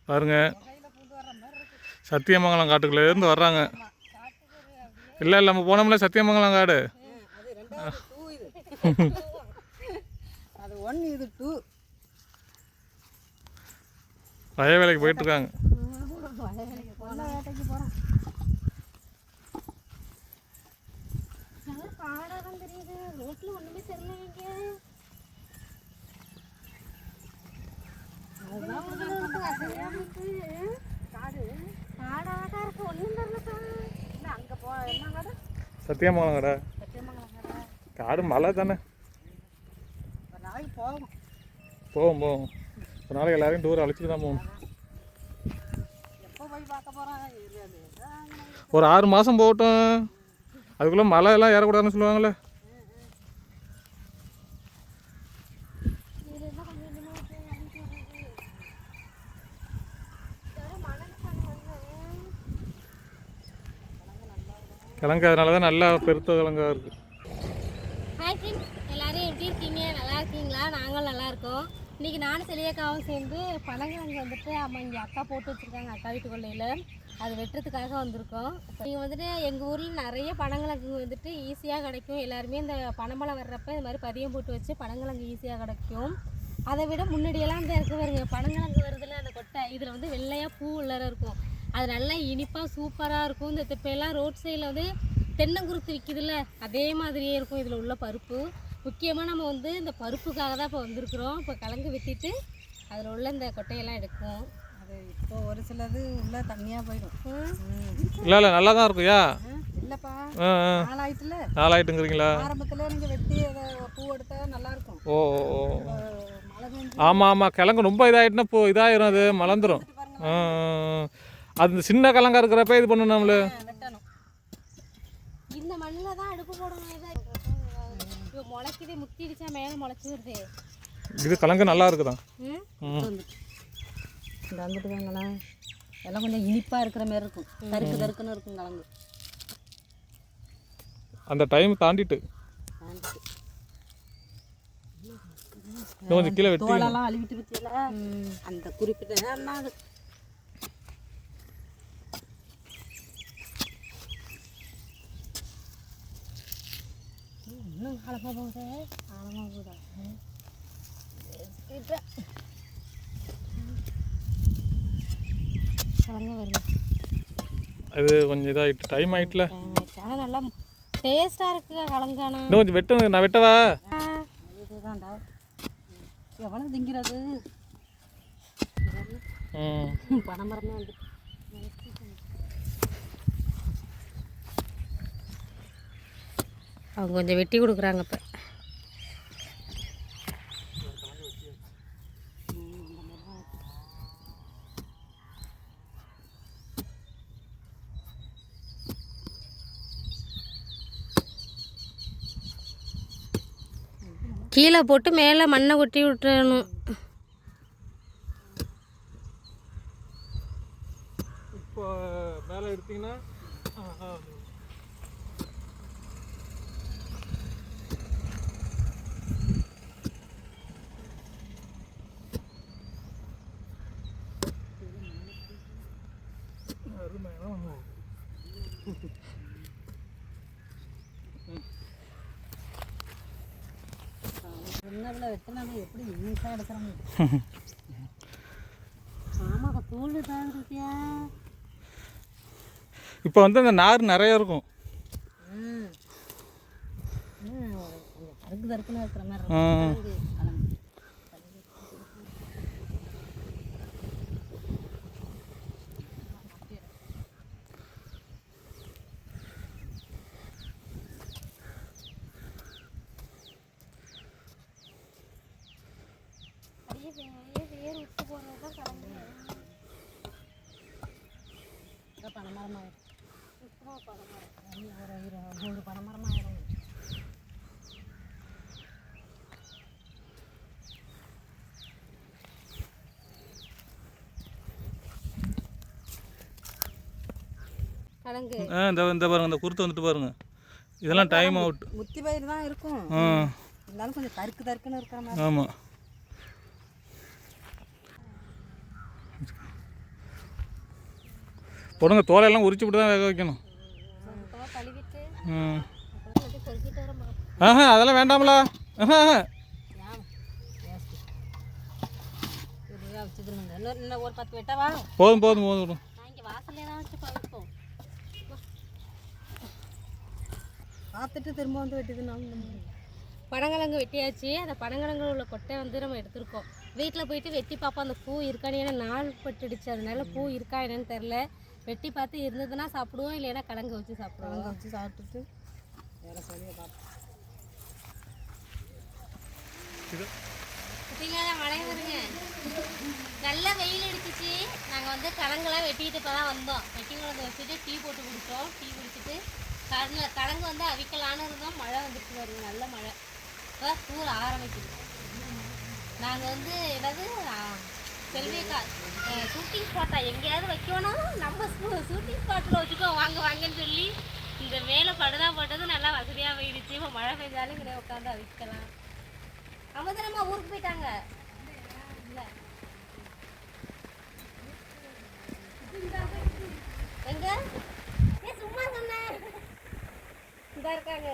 பாருங்க, சத்தியமங்கலம் காட்டுக்குள்ளேருந்து வர்றாங்க. இல்லை நம்ம போனோம்ல சத்தியமங்கலம் காடு. அது 1 இது 2. வய வேலைக்கு போயிட்டுருக்காங்க. சத்தியமங்கலம் கடை காடு மலை தானே. போவோம் ஒரு நாளைக்கு எல்லாரையும் டூர் அழைச்சிட்டு தான் போகணும். ஒரு 6 மாதம் போகட்டும், அதுக்குள்ளே மலை எல்லாம் ஏறக்கூடாதுன்னு சொல்லுவாங்களே. கிழங்கு அதனால தான் நல்லா பெருத்த கிழங்கா இருக்குது. ஹாய் ஃப்ரெண்ட்ஸ், எல்லோரும் எப்படி இருக்கீங்க? நல்லா இருக்கீங்களா? நாங்களும் நல்லா இருக்கோம். இன்றைக்கி நானும் செலியாக்காவும் சேர்ந்து பனங்கிழங்கு வந்துட்டு அம்மா இங்கே அக்கா போட்டு வச்சுருக்காங்க, அக்கா வீட்டு கொள்ளையில். அது வெட்டுறதுக்காக வந்திருக்கோம். நீங்கள் வந்துட்டு எங்கள் ஊரில் நிறைய பனங்கிழங்கு வந்துட்டு ஈஸியாக கிடைக்கும். எல்லாருமே இந்த பனமழை வர்றப்போ இது மாதிரி பதியம் போட்டு வச்சு பனங்கிழங்கு ஈஸியாக கிடைக்கும். அதை விட முன்னாடியெல்லாம் இந்த இருக்க வருங்க பனங்கிழங்கு வருதுல அந்த கொட்டை, இதில் வந்து வெள்ளையாக பூ உள்ளார இருக்கும். அது நல்லா இனிப்பாக சூப்பராக இருக்கும். இந்த திப்பையெல்லாம் ரோட் சைடில் வந்து தென்னங்குருத்து விற்கிதுல்ல, அதே மாதிரியே இருக்கும் இதில் உள்ள பருப்பு. முக்கியமாக நம்ம வந்து இந்த பருப்புக்காக தான் இப்போ வந்திருக்குறோம். இப்போ கிழங்கு வெட்டிட்டு அதில் உள்ள இந்த கொட்டையெல்லாம் எடுக்கும். அது இப்போ ஒரு சிலது உள்ள தண்ணியாக போயிடும். இல்லை நல்லா தான் இருக்குயா. இல்லைப்பா, நாளாயிட்டுல நாளாயிட்டுங்கிறீங்களா? ஆரம்பத்தில் நீங்கள் வெட்டி அதை பூ எடுத்தால் நல்லாயிருக்கும். ஓ ஆமாம், கிழங்கு ரொம்ப இதாகிட்டுனா இப்போ இதாகிடும், அது மலர்ந்துடும். அது சின்ன கிழங்கா இருக்கிறப்ப இது பண்ணணும் நம்மளு. இந்த மண்ணில் தான் அடுப்பு போடணும். இப்போ முளைக்குது, முத்திடுச்சா மேலே முளைச்சி வருது. இது கிழங்கு நல்லா இருக்குதான். இந்த வந்துட்டு வாங்களேன், எல்லாம் கொஞ்சம் இனிப்பாக இருக்கிற மாதிரி இருக்கும். தருக்குன்னு இருக்கும் கிழங்கு. அந்த டைம் தாண்டிட்டு கொஞ்சம் கீழே வெட்டி தோலெல்லாம் அழுவிட்டு பற்றியில அந்த குறிப்பிட்ட நேரம் அது இன்னும் ஆழமாக போகுது. ஆழமாக போகுதா? கிழங்கு வருது. அது கொஞ்சம் இதாகிட்டு டைம் ஆகிட்டுல. ஆனால் நல்லா டேஸ்ட்டாக இருக்குது கிழங்கானா. இன்னும் கொஞ்சம் வெட்டணும். நான் வெட்டவா? இதுதான்டா எவ்வளோ திங்கிறது. பனைமரமே வந்து அவங்க கொஞ்சம் வெட்டி கொடுக்குறாங்க. இப்போ கீழே போட்டு மேலே மண்ணை கொட்டி விட்டுறணும். இப்போ மேலே எடுத்தீங்கன்னா வெட்டினா எப்படி ஈஸியாக எடுக்கிறோம். ஆமாம், தூள் தான் இருக்கியா. இப்போ வந்து அந்த நார் நிறைய இருக்கும். கொஞ்சம் தருக்குன்னு இருக்கிற மாதிரி இருக்கும். பனைமரமாயிடும், பனைமரமாயிடும். கிழங்கு இந்த பாருங்க, இந்த குருத்து வந்துட்டு பாருங்க. இதெல்லாம் டைம் அவுட். முத்தி பயிர் தான் இருக்கும். இருந்தாலும் கொஞ்சம் தருக்குன்னு இருக்கிற மாதிரி. ஆமாம். பொடுங்க தோலையெல்லாம் உரிச்சு விட்டு தான் வேக வைக்கணும். சுத்தமாக கழுவிட்டு ம் அப்புறம் எல்லாத்தையும் பொறுக்கிட்டு வர பார்ப்போம். ஆஹா அதெல்லாம் வேண்டாம்ல. ஆஹா வச்சுக்கிறோங்க. இன்னும் ஒரு 10 வெட்டவா? போதும் போதும் போதும். நான் இங்கே வாசல்லே தான் வச்சு பவிப்போம். பார்த்துட்டு திரும்ப வந்து வெட்டிதுனாலும் பனங்கிழங்கு வெட்டியாச்சு. அந்த பனங்கிழங்குல உள்ள கொட்டை வந்து நம்ம எடுத்துருக்கோம். வீட்டில் போயிட்டு வெட்டி பார்ப்போம் அந்த பூ இருக்கான்னு. ஏன்னா நாள் பட்டுடுச்சு, அதனால பூ இருக்கா என்னன்னு தெரில. வெட்டி பார்த்து இருந்ததுன்னா சாப்பிடுவோம், இல்லைன்னா கிழங்கு வச்சு சாப்பிடுவோம். வச்சு சாப்பிட்டுட்டு வேறு சொல்லியை பார்ப்போம். பார்த்தீங்களா மழை வருங்க. நல்ல வெயில் அடிச்சிச்சு. நாங்கள் வந்து கிழங்குலாம் வெட்டிட்டு இப்போ தான் வந்தோம். வெட்டி குழந்தை வச்சுட்டு டீ போட்டு குடித்தோம். டீ குடிச்சிட்டு கிழங்கு வந்து அவிக்கலான்னு இருந்தோம். மழை வந்துட்டு வருது, நல்ல மழை. இப்போ தூர ஆரம்பிக்குது. நாங்கள் வந்து ஏதாவது செல்விக்கா ஷூட்டிங் ஸ்பாட்டா எங்கேயாவது வைக்கணும், நம்ம ஷூட்டிங் ஸ்பாட்டில் வச்சுக்கோ வாங்க வாங்கன்னு சொல்லி இந்த மேலே படுதா போட்டது நல்லா வசதியாக போயிடுச்சு. இப்போ மழை பெஞ்சாலும் இங்கே உட்காந்து அவிக்கலாம். அமுதனம்மா ஊருக்கு போயிட்டாங்க. இல்லை எங்க சும்மா சொன்னேன். இதா இருக்காங்க.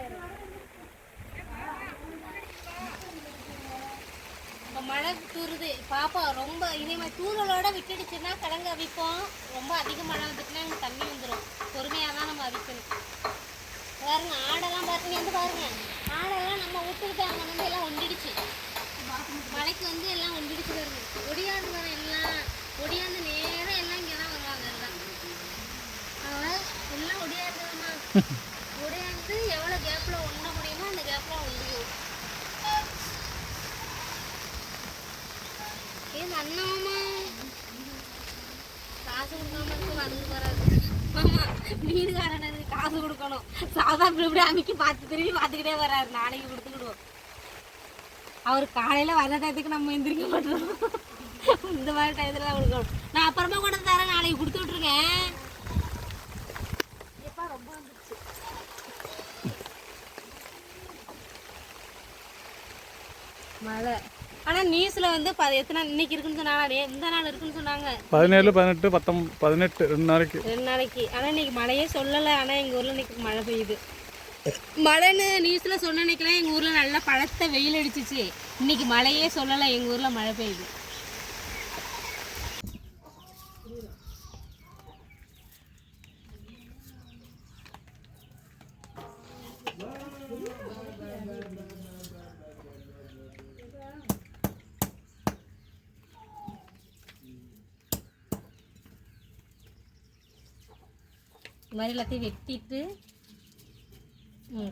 இப்போ மழை தூருது பாப்பா. ரொம்ப இதே மாதிரி தூரலோட விட்டுடுச்சுன்னா கிழங்கு அவிப்போம். ரொம்ப அதிக மழை வந்துட்டுனா எங்களுக்கு தண்ணி வந்துடும். பொறுமையாக தான் நம்ம அவிக்கணும். பாருங்க ஆடெல்லாம் பாருங்க, வந்து பாருங்க ஆடெல்லாம் நம்ம விட்டுக்கிட்டு அங்கே வந்து எல்லாம் ஒண்டிடுச்சு. மழைக்கு வந்து எல்லாம் ஒண்டிடுச்சு பாருங்க. ஒடியாந்து வர எல்லாம் ஒடியாந்து நேரம் எல்லாம் இங்கே தான் வருவாங்க. எல்லாம் அதனால் எல்லாம் ஒடியாந்துமா ஒடியாந்து எவ்வளோ கேப்பில் ஒண்ண முடியுமோ அந்த கேப்பில் ஒண்டியும். ஏன் அண்ணாமா காசு கொடுக்காம இருக்கு வந்து வராது. ஆமா மீனுக்காரனுக்கு காசு கொடுக்கணும். சாதா இப்படி அமைக்கி பார்த்து திரும்பி பார்த்துக்கிட்டே வர்றாரு. நாளைக்கு கொடுத்துக்கிடுவோம். அவர் காலையில் வர டயத்துக்கு நம்ம எந்திரிக்க மாட்டோம். இந்த மாதிரி டயத்தில் தான் கொடுக்கணும். நான் அப்புறமா கொண்டு தரேன், நாளைக்கு கொடுத்து விட்ருங்க. எப்பா ரொம்ப வந்துருச்சு மழை. ஆனால் நியூஸில் வந்து எத்தனை இன்னைக்கு இருக்குன்னு சொன்னாங்க, எந்த நாள் இருக்குன்னு சொன்னாங்க. 17, 18, 19, 18 2 நாளைக்கு. 2 நாளைக்கு. ஆனால் இன்னைக்கு மழையே சொல்லலை. ஆனால் எங்கள் ஊரில் இன்னைக்கு மழை பெய்யுது. மழைன்னு நியூஸில் சொன்ன அன்னைக்கெல்லாம் எங்கள் ஊரில் நல்லா பழத்த வெயில் அடிச்சிச்சு. இன்னைக்கு மழையே சொல்லலை, எங்கள் ஊரில் மழை பெய்யுது. இது மாதிரி எல்லாத்தையும் வெட்டிட்டு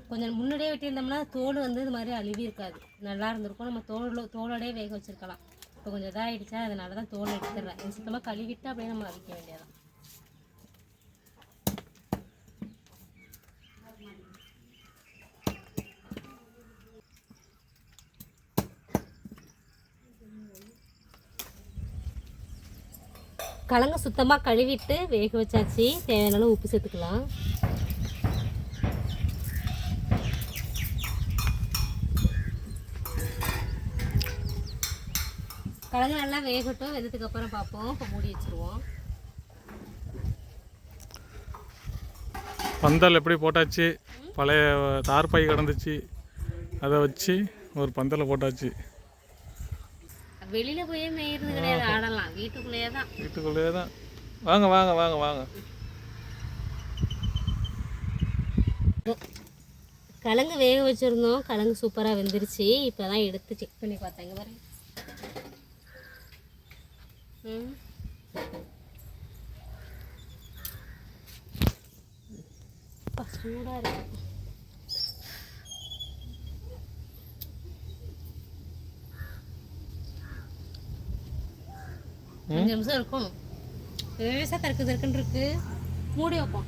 கொஞ்சம் முன்னாடியே வெட்டியிருந்தோம்னா தோல் வந்து இது மாதிரி அழுவி இருக்காது, நல்லா இருந்திருக்கும். நம்ம தோலோடையே வேக வச்சுருக்கலாம். இப்போ கொஞ்சம் இதாகிடுச்சா, அதனால தான் தோல் எடுத்துடுறேன். இது சுத்தமாக கழுவிட்டு அப்படியே நம்ம அவிக்க வேண்டியதான். கிழங்கு சுத்தமாக கழுவிட்டு வேக வச்சாச்சு. தேவையான உப்பு சேர்த்துக்கலாம். கிழங்கு நல்லா வேகட்டும், வெந்ததுக்கு அப்புறம் பார்ப்போம். இப்போ மூடி வச்சுருவோம். பந்தல் எப்படி போட்டாச்சு, பழைய தார்பாய் கிடந்துச்சு, அதை வச்சு ஒரு பந்தலை போட்டாச்சு. வெளியில் போய் மேயிறது கிடையாது, ஆடலாம். வீட்டுக்குள்ளேயே தான். வீட்டுக்குள்ளேயே தான். வாங்க வாங்க வாங்க வாங்க. கிழங்கு வேக வச்சுருந்தோம். கிழங்கு சூப்பராக வெந்துருச்சு. இப்போ தான் எடுத்து செக் பண்ணி பார்த்தாங்க பாருங்க. சூடாக இருக்கு. 5 நிமிஷம் இருக்கும். லேசாக தருக்கு தருக்குன்னு இருக்கு. மூடி வைப்போம்.